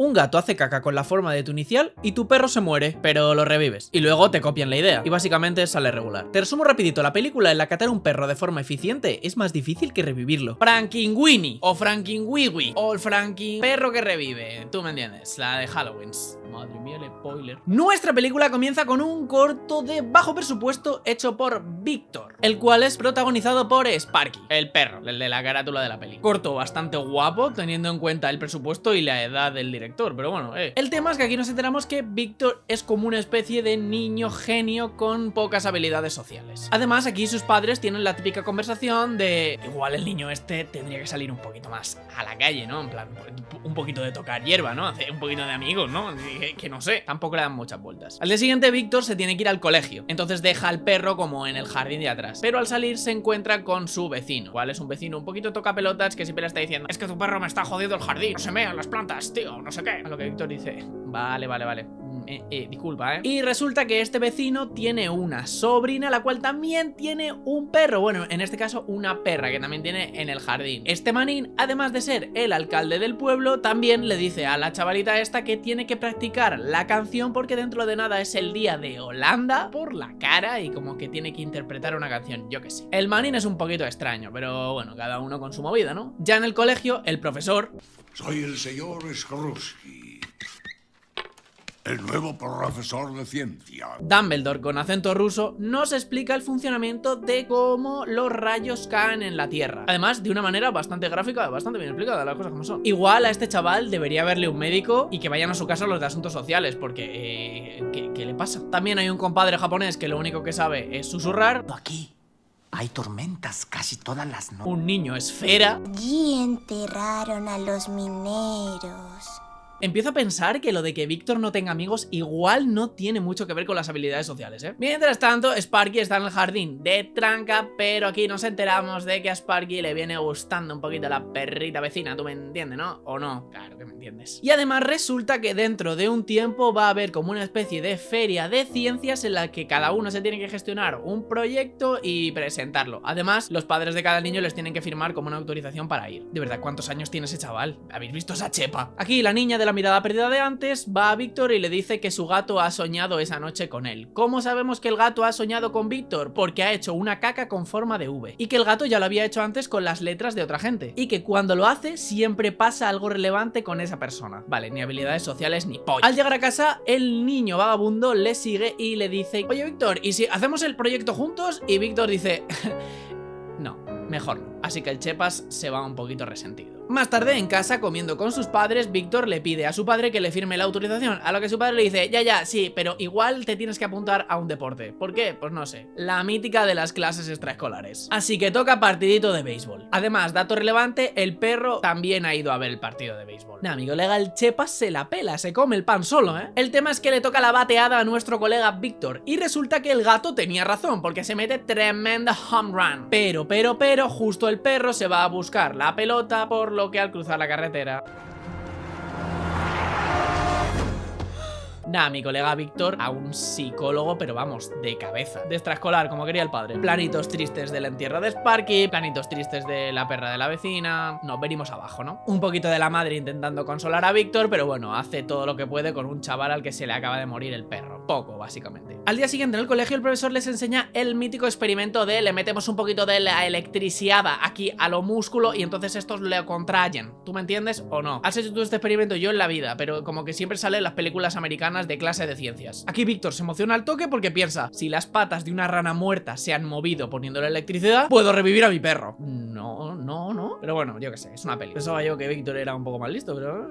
Un gato hace caca con la forma de tu inicial y tu perro se muere, pero lo revives. Y luego te copian la idea, y básicamente sale regular. Te resumo rapidito, la película en la que atar un perro de forma eficiente es más difícil que revivirlo. Frankenweenie, o Frankenwiwi, o el Franken perro que revive, tú me entiendes, la de Halloween. Madre mía, el spoiler. Nuestra película comienza con un corto de bajo presupuesto hecho por Víctor, el cual es protagonizado por Sparky, el perro, el de la carátula de la peli. Corto bastante guapo, teniendo en cuenta el presupuesto y la edad del director, pero bueno, El tema es que aquí nos enteramos que Víctor es como una especie de niño genio con pocas habilidades sociales. Además, aquí sus padres tienen la típica conversación de igual el niño este tendría que salir un poquito más a la calle, ¿no? En plan, un poquito de tocar hierba, ¿no? Hacer un poquito de amigos, ¿no? Que no sé, tampoco le dan muchas vueltas. Al día siguiente, Víctor se tiene que ir al colegio, entonces deja al perro como en el jardín de atrás, pero al salir se encuentra con su vecino, cual es un vecino un poquito tocapelotas que siempre le está diciendo: es que tu perro me está jodiendo el jardín, no se mean las plantas, tío, no sé qué. A lo que Víctor dice: vale. Disculpa, Y resulta que este vecino tiene una sobrina, la cual también tiene un perro. Bueno, en este caso una perra que también tiene en el jardín. Este manín, además de ser el alcalde del pueblo, también le dice a la chavalita esta que tiene que practicar la canción porque dentro de nada es el día de Holanda por la cara y como que tiene que interpretar una canción, yo qué sé. El manín es un poquito extraño, pero bueno, cada uno con su movida, ¿no? Ya en el colegio, el profesor... Soy el señor Skrusky, el nuevo profesor de ciencia. Dumbledore, con acento ruso, nos explica el funcionamiento de cómo los rayos caen en la Tierra. Además, de una manera bastante gráfica, bastante bien explicada, las cosas como son. Igual a este chaval debería verle un médico y que vayan a su casa los de asuntos sociales, porque... ¿qué le pasa? También hay un compadre japonés que lo único que sabe es susurrar. Aquí hay tormentas casi todas las noches. Un niño esfera. Allí enterraron a los mineros. Empiezo a pensar que lo de que Víctor no tenga amigos igual no tiene mucho que ver con las habilidades sociales, Mientras tanto, Sparky está en el jardín de tranca, pero aquí nos enteramos de que a Sparky le viene gustando un poquito la perrita vecina, tú me entiendes, ¿no? ¿O no? Claro que me entiendes. Y además resulta que dentro de un tiempo va a haber como una especie de feria de ciencias en la que cada uno se tiene que gestionar un proyecto y presentarlo. Además, los padres de cada niño les tienen que firmar como una autorización para ir. De verdad, ¿cuántos años tiene ese chaval? ¿Habéis visto esa chepa? Aquí la niña de la mirada perdida de antes va a Víctor y le dice que su gato ha soñado esa noche con él. ¿Cómo sabemos que el gato ha soñado con Víctor? Porque ha hecho una caca con forma de V y que el gato ya lo había hecho antes con las letras de otra gente y que cuando lo hace siempre pasa algo relevante con esa persona. Vale, ni habilidades sociales ni pollo. Al llegar a casa, el niño vagabundo le sigue y le dice: oye Víctor, ¿y si hacemos el proyecto juntos? Y Víctor dice: no, mejor no. Así que el Chepas se va un poquito resentido. Más tarde, en casa, comiendo con sus padres, Víctor le pide a su padre que le firme la autorización, a lo que su padre le dice: ya, sí, pero igual te tienes que apuntar a un deporte. ¿Por qué? Pues no sé. La mítica de las clases extraescolares. Así que toca partidito de béisbol. Además, dato relevante, el perro también ha ido a ver el partido de béisbol. Nah, mi colega el Chepas se la pela, se come el pan solo, El tema es que le toca la bateada a nuestro colega Víctor y resulta que el gato tenía razón, porque se mete tremenda home run. Pero, justo el perro se va a buscar la pelota, por lo que al cruzar la carretera... Nah, mi colega Víctor a un psicólogo, pero vamos, de cabeza. De extraescolar, como quería el padre. Planitos tristes del entierro de Sparky, planitos tristes de la perra de la vecina. Nos venimos abajo, ¿no? Un poquito de la madre intentando consolar a Víctor, pero bueno, hace todo lo que puede con un chaval al que se le acaba de morir el perro. Poco, básicamente. Al día siguiente en el colegio el profesor les enseña el mítico experimento de le metemos un poquito de la electricidad aquí a lo músculo y entonces estos le contrayen. ¿Tú me entiendes o no? Has hecho tú este experimento yo en la vida, pero como que siempre sale en las películas americanas de clase de ciencias. Aquí Víctor se emociona al toque porque piensa: si las patas de una rana muerta se han movido poniéndole electricidad, puedo revivir a mi perro. No. Pero bueno, yo qué sé, es una peli. Pensaba yo que Víctor era un poco más listo, pero...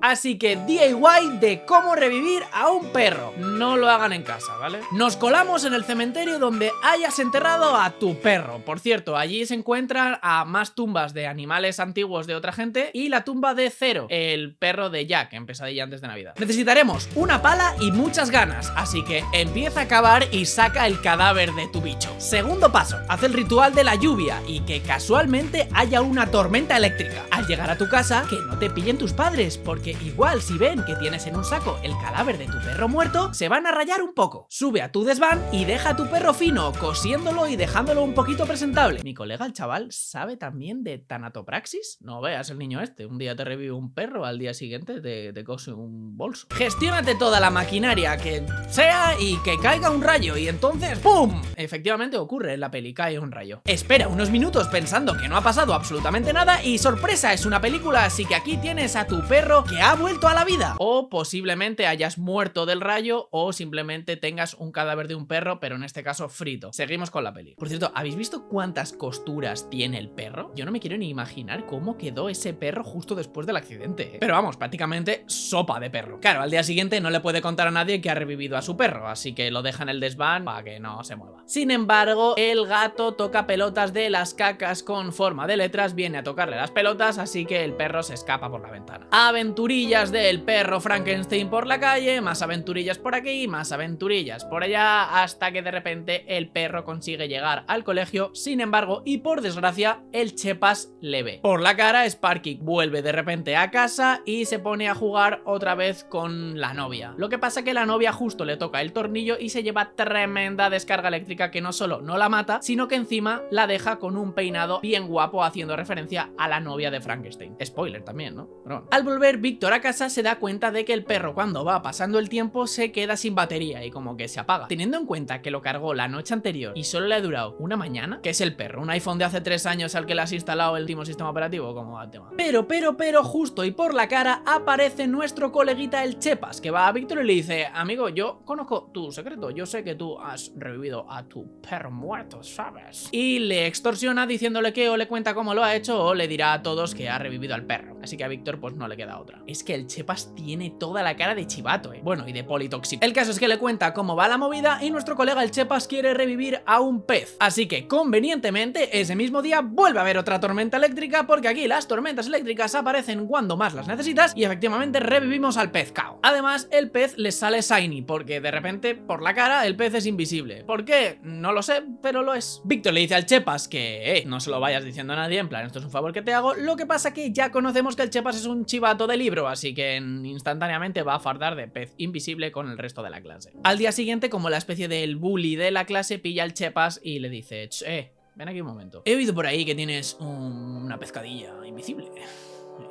Así que DIY de cómo revivir a un perro. No lo hagan en casa, ¿vale? Nos colamos en el cementerio donde hayas enterrado a tu perro. Por cierto, allí se encuentran a más tumbas de animales antiguos de otra gente y la tumba de Zero, el perro de Jack en Pesadilla antes de Navidad. Necesitaremos una pala y muchas ganas, así que empieza a cavar y saca el cadáver de tu bicho. Segundo paso, haz el ritual de la lluvia y que casualmente haya una tormenta eléctrica. Al llegar a tu casa, que no te pillen tus padres, porque igual si ven que tienes en un saco el cadáver de tu perro muerto, se van a rayar un poco. Sube a tu desván y deja a tu perro fino, cosiéndolo y dejándolo un poquito presentable. Mi colega el chaval sabe también de tanatopraxis. No veas el niño este, un día te revive un perro, al día siguiente te cose un bolso. Gestiónate toda la maquinaria que sea y que caiga un rayo y entonces ¡pum! Efectivamente ocurre en la peli, cae un rayo. Espera unos minutos pensando que no ha pasado absolutamente nada y sorpresa, es una película, así que aquí tienes a tu perro que ha vuelto a la vida. O posiblemente hayas muerto del rayo o simplemente tengas un cadáver de un perro, pero en este caso frito. Seguimos con la peli. Por cierto, ¿habéis visto cuántas costuras tiene el perro? Yo no me quiero ni imaginar cómo quedó ese perro justo después del accidente, ¿eh? Pero vamos, prácticamente sopa de perro. Claro, al día siguiente no le puede contar a nadie que ha revivido a su perro, así que lo deja en el desván para que no se mueva. Sin embargo, el gato toca pelotas de las cacas con forma de letras, viene a tocarle las pelotas, así que el perro se escapa por la ventana. Aventurillas del perro Frankenstein por la calle, más aventurillas por aquí, más aventurillas por allá, hasta que de repente el perro consigue llegar al colegio. Sin embargo, y por desgracia, el Chepas le ve. Por la cara, Sparky vuelve de repente a casa y se pone a jugar otra vez con la novia. Lo que pasa que la novia justo le toca el tornillo y se lleva tremenda descarga eléctrica que no solo no la mata, sino que encima la deja con un peinado bien guapo, haciendo referencia a la novia de Frankenstein. Spoiler también, ¿no? Pero bueno. Al volver Víctor a casa se da cuenta de que el perro, cuando va pasando el tiempo, se queda sin batería y como que se apaga. Teniendo en cuenta que lo cargó la noche anterior y solo le ha durado una mañana, ¿qué es el perro? ¿Un iPhone de hace 3 años al que le has instalado el último sistema operativo? ¿Cómo va el tema? Pero, justo y por la cara aparece nuestro coleguita el Chepas, que va a Víctor y le dice: amigo, yo conozco tu secreto, yo sé que tú has revivido a tu perro muerto, ¿sabes? Y le extorsiona diciéndole que o le cuenta cómo lo ha hecho o le dirá a todos que ha revivido al perro. Así que a Víctor pues no le queda otra. Es que el Chepas tiene toda la cara de chivato, bueno, y de politóxico. El caso es que le cuenta cómo va la movida y nuestro colega el Chepas quiere revivir a un pez. Así que convenientemente ese mismo día vuelve a haber otra tormenta eléctrica, porque aquí las tormentas eléctricas aparecen cuando más las necesitas y efectivamente revivimos al pez cao. Además, el pez le sale shiny porque de repente por la cara el pez es invisible. ¿Por qué? No lo sé, pero lo es. Víctor le dice al Chepas que no se lo vayas diciendo a nadie, en plan, esto es un favor que te hago. Lo que pasa que ya conocemos que el Chepas es un chivato de libro, así que instantáneamente va a fardar de pez invisible con el resto de la clase. Al día siguiente, como la especie del bully de la clase, pilla al Chepas y le dice: ven aquí un momento. He oído por ahí que tienes una pescadilla invisible.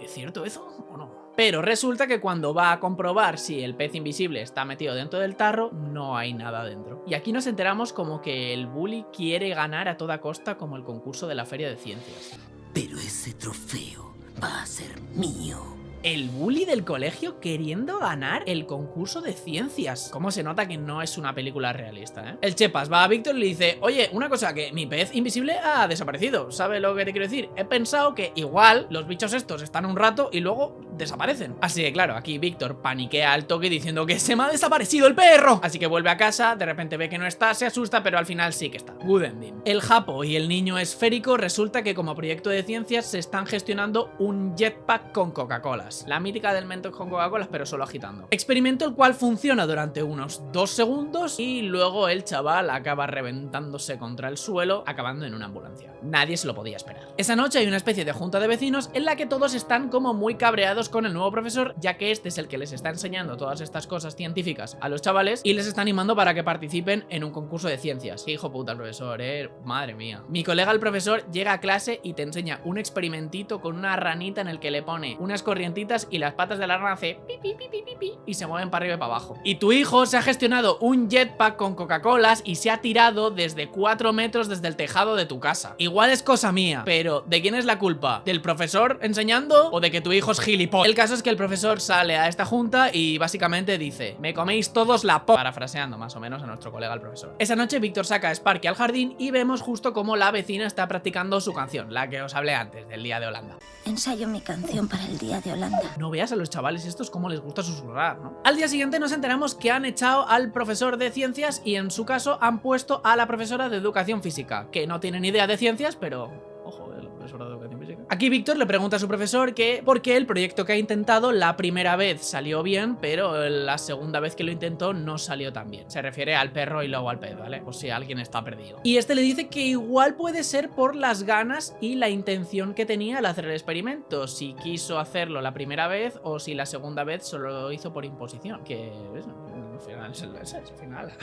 ¿Es cierto eso o no? Pero resulta que cuando va a comprobar si el pez invisible está metido dentro del tarro, no hay nada dentro. Y aquí nos enteramos como que el bully quiere ganar a toda costa, como el concurso de la Feria de Ciencias. Pero ese trofeo va a ser mío. El bully del colegio queriendo ganar el concurso de ciencias. ¿Cómo se nota que no es una película realista, eh? El Chepas va a Víctor y le dice: oye, una cosa, que mi pez invisible ha desaparecido. ¿Sabe lo que te quiero decir? He pensado que igual los bichos estos están un rato y luego desaparecen. Así que claro, aquí Víctor paniquea al toque diciendo que se me ha desaparecido el perro. Así que vuelve a casa, de repente ve que no está, se asusta, pero al final sí que está. Good ending. El Japo y el niño esférico resulta que como proyecto de ciencias se están gestionando un jetpack con Coca-Cola. La mítica del Mentos con Coca-Cola, pero solo agitando. Experimento el cual funciona durante unos 2 segundos y luego el chaval acaba reventándose contra el suelo, acabando en una ambulancia. Nadie se lo podía esperar. Esa noche hay una especie de junta de vecinos en la que todos están como muy cabreados con el nuevo profesor, ya que este es el que les está enseñando todas estas cosas científicas a los chavales y les está animando para que participen en un concurso de ciencias. Qué hijo puta el profesor, madre mía. Mi colega el profesor llega a clase y te enseña un experimentito con una ranita en el que le pone unas corrientitas y las patas de la rana hace pi, pi, pi, pi, pi, pi, y se mueven para arriba y para abajo. Y tu hijo se ha gestionado un jetpack con Coca-Colas y se ha tirado desde 4 metros desde el tejado de tu casa. Igual es cosa mía, pero ¿de quién es la culpa? ¿Del profesor enseñando o de que tu hijo es gilipollas? El caso es que el profesor sale a esta junta y básicamente dice: me coméis todos la po... parafraseando más o menos a nuestro colega el profesor. Esa noche Víctor saca a Sparky al jardín y vemos justo cómo la vecina está practicando su canción, la que os hablé antes, del Día de Holanda. Ensayo mi canción para el Día de Holanda. No veas a los chavales estos cómo les gusta susurrar, ¿no? Al día siguiente nos enteramos que han echado al profesor de ciencias y en su caso han puesto a la profesora de educación física, que no tiene ni idea de ciencias, pero... ojo, la profesora de educación física. Aquí Víctor le pregunta a su profesor que por qué el proyecto que ha intentado la primera vez salió bien, pero la segunda vez que lo intentó no salió tan bien. Se refiere al perro y luego al pez, ¿vale? Por si alguien está perdido. Y este le dice que igual puede ser por las ganas y la intención que tenía al hacer el experimento, si quiso hacerlo la primera vez o si la segunda vez solo lo hizo por imposición, que al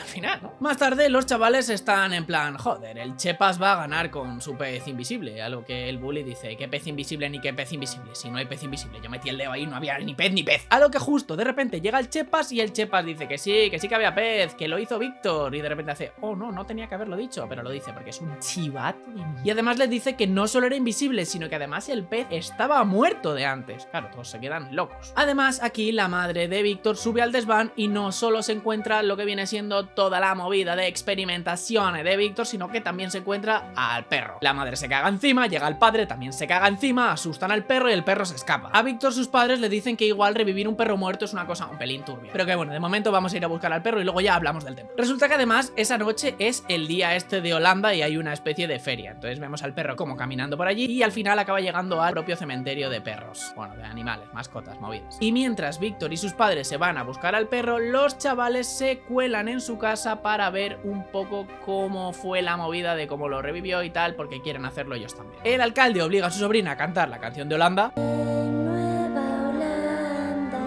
final, ¿no? Más tarde los chavales están en plan, joder, el Chepas va a ganar con su pez invisible, a lo que el bully dice, ¿qué pez invisible ni qué pez invisible? Si no hay pez invisible, yo metí el dedo ahí y no había ni pez ni pez. A lo que justo de repente llega el Chepas y el Chepas dice que sí que había pez, que lo hizo Víctor, y de repente hace, oh no tenía que haberlo dicho, pero lo dice porque es un chivato de mierda. Y además les dice que no solo era invisible, sino que además el pez estaba muerto de antes. Claro, todos se quedan locos. Además, aquí la madre de Víctor sube al desván y no solo se encuentra lo que viene siendo toda la movida de experimentaciones de Víctor, sino que también se encuentra al perro. La madre se caga encima, llega el padre, también se caga encima, asustan al perro y el perro se escapa. A Víctor sus padres le dicen que igual revivir un perro muerto es una cosa un pelín turbia, pero que bueno, de momento vamos a ir a buscar al perro y luego ya hablamos del tema. Resulta que además esa noche es el día este de Holanda y hay una especie de feria, entonces vemos al perro como caminando por allí y al final acaba llegando al propio cementerio de perros, bueno, de animales, mascotas, movidas. Y mientras Víctor y sus padres se van a buscar al perro, los chavales se cuelan en su casa para ver un poco cómo fue la movida de cómo lo revivió y tal, porque quieren hacerlo ellos también. El alcalde obliga a su sobrina a cantar la canción de Holanda. Nueva Holanda,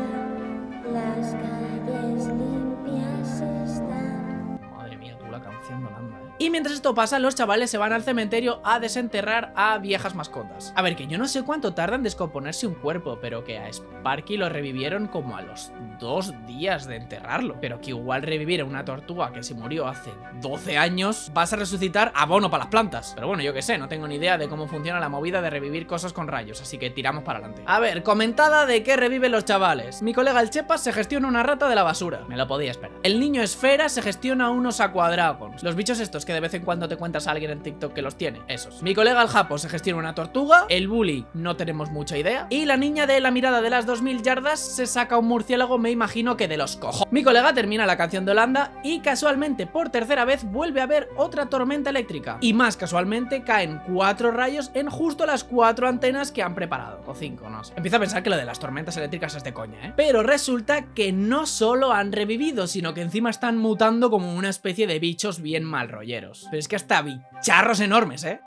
las calles limpias están. Madre mía, tú la canción de Holanda, ¿eh? Y mientras esto pasa, los chavales se van al cementerio a desenterrar a viejas mascotas. A ver, que yo no sé cuánto tarda en descomponerse un cuerpo, pero que a Sparky lo revivieron como a los 2 días de enterrarlo. Pero que igual revivir a una tortuga que se murió hace 12 años, vas a resucitar abono para las plantas. Pero bueno, yo qué sé, no tengo ni idea de cómo funciona la movida de revivir cosas con rayos, así que tiramos para adelante. A ver, comentada de qué reviven los chavales. Mi colega el Chepas se gestiona una rata de la basura. Me lo podía esperar. El niño Esfera se gestiona unos Aquadragons. Los bichos estos que de vez en cuando te cuentas a alguien en TikTok que los tiene. Esos. Mi colega el Japo se gestiona una tortuga. El bully no tenemos mucha idea. Y la niña de la mirada de las 2000 yardas se saca un murciélago, me imagino que de los cojones. Mi colega termina la canción de Holanda y casualmente por tercera vez vuelve a haber otra tormenta eléctrica. Y más casualmente caen 4 rayos en justo las 4 antenas que han preparado. O 5, no sé. Empiezo a pensar que lo de las tormentas eléctricas es de coña, ¿eh? Pero resulta que no solo han revivido, sino que encima están mutando como una especie de bichos bien mal rolleros. Pero es que hasta bicharros enormes, ¿eh?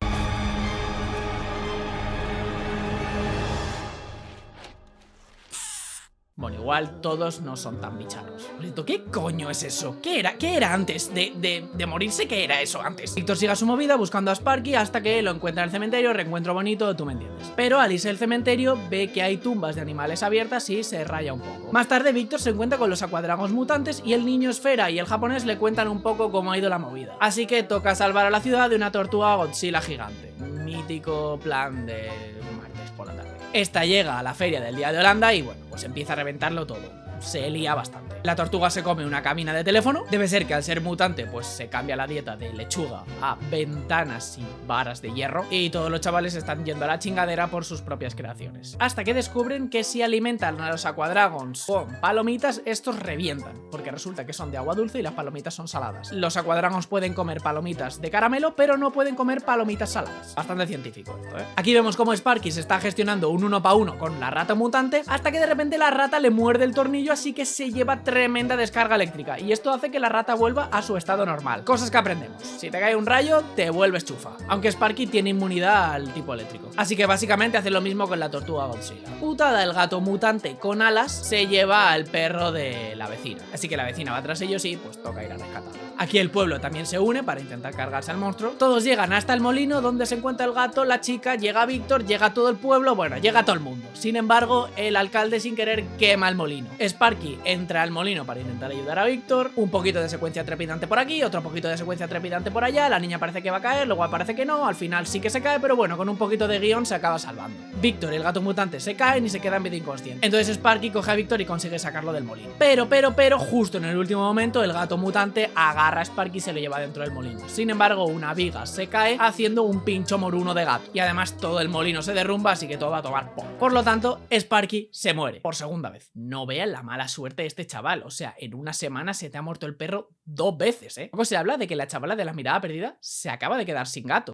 Bueno, igual todos no son tan bicharros. ¿Qué coño es eso? ¿Qué era antes de morirse? ¿Qué era eso antes? Víctor sigue a su movida buscando a Sparky hasta que lo encuentra en el cementerio, reencuentro bonito, tú me entiendes. Pero al irse al cementerio ve que hay tumbas de animales abiertas y se raya un poco. Más tarde Víctor se encuentra con los Aquadragons mutantes y el niño Esfera y el japonés le cuentan un poco cómo ha ido la movida. Así que toca salvar a la ciudad de una tortuga Godzilla gigante. Mítico plan de martes por la tarde. Esta llega a la feria del día de Holanda y bueno, pues empieza a reventarlo todo. Se lía bastante. La tortuga se come una cabina de teléfono. Debe ser que al ser mutante pues se cambia la dieta de lechuga a ventanas y varas de hierro. Y todos los chavales están yendo a la chingadera por sus propias creaciones. Hasta que descubren que si alimentan a los Aquadragons con palomitas, estos revientan. Porque resulta que son de agua dulce y las palomitas son saladas. Los Aquadragons pueden comer palomitas de caramelo, pero no pueden comer palomitas saladas. Bastante científico esto, ¿eh? Aquí vemos cómo Sparky se está gestionando un 1 para 1 con la rata mutante, hasta que de repente la rata le muerde el tornillo, así que se lleva tremenda descarga eléctrica y esto hace que la rata vuelva a su estado normal. Cosas que aprendemos: si te cae un rayo, te vuelves chufa, aunque Sparky tiene inmunidad al tipo eléctrico. Así que básicamente hace lo mismo con la tortuga Godzilla. Putada, el gato mutante con alas se lleva al perro de la vecina, así que la vecina va tras ellos y pues toca ir a rescatarlo. Aquí el pueblo también se une para intentar cargarse al monstruo. Todos llegan hasta el molino donde se encuentra el gato, la chica, llega Víctor, llega todo el pueblo, bueno, llega todo el mundo. Sin embargo, el alcalde sin querer quema el molino. Sparky entra al molino para intentar ayudar a Víctor, un poquito de secuencia trepidante por aquí, otro poquito de secuencia trepidante por allá, la niña parece que va a caer, luego parece que no, al final sí que se cae, pero bueno, con un poquito de guión se acaba salvando. Víctor y el gato mutante se caen y se quedan medio inconscientes. Entonces Sparky coge a Víctor y consigue sacarlo del molino. Pero, justo en el último momento, el gato mutante agarra a Sparky y se lo lleva dentro del molino. Sin embargo, una viga se cae haciendo un pincho moruno de gato. Y además todo el molino se derrumba, así que todo va a tomar por. Por lo tanto, Sparky se muere por segunda vez. No vean la mala suerte de este chaval. O sea, en una semana se te ha muerto el perro 2 veces, ¿eh? Luego se habla de que la chavala de la mirada perdida se acaba de quedar sin gato.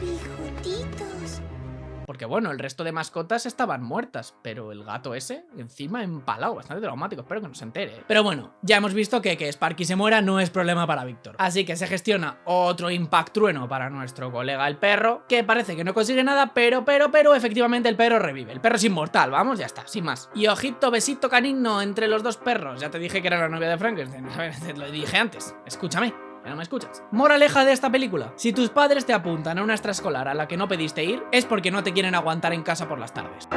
Bigotitos. Porque bueno, el resto de mascotas estaban muertas, pero el gato ese, encima empalado, bastante traumático, espero que no se entere. Pero bueno, ya hemos visto que Sparky se muera no es problema para Víctor. Así que se gestiona otro impact trueno para nuestro colega el perro, que parece que no consigue nada, pero efectivamente el perro revive. El perro es inmortal, vamos, ya está, sin más. Y ojito, besito canino entre los dos perros. Ya te dije que era la novia de Frankenstein, te lo dije antes, escúchame. ¿Que no me escuchas? Moraleja de esta película: si tus padres te apuntan a una extraescolar a la que no pediste ir, es porque no te quieren aguantar en casa por las tardes.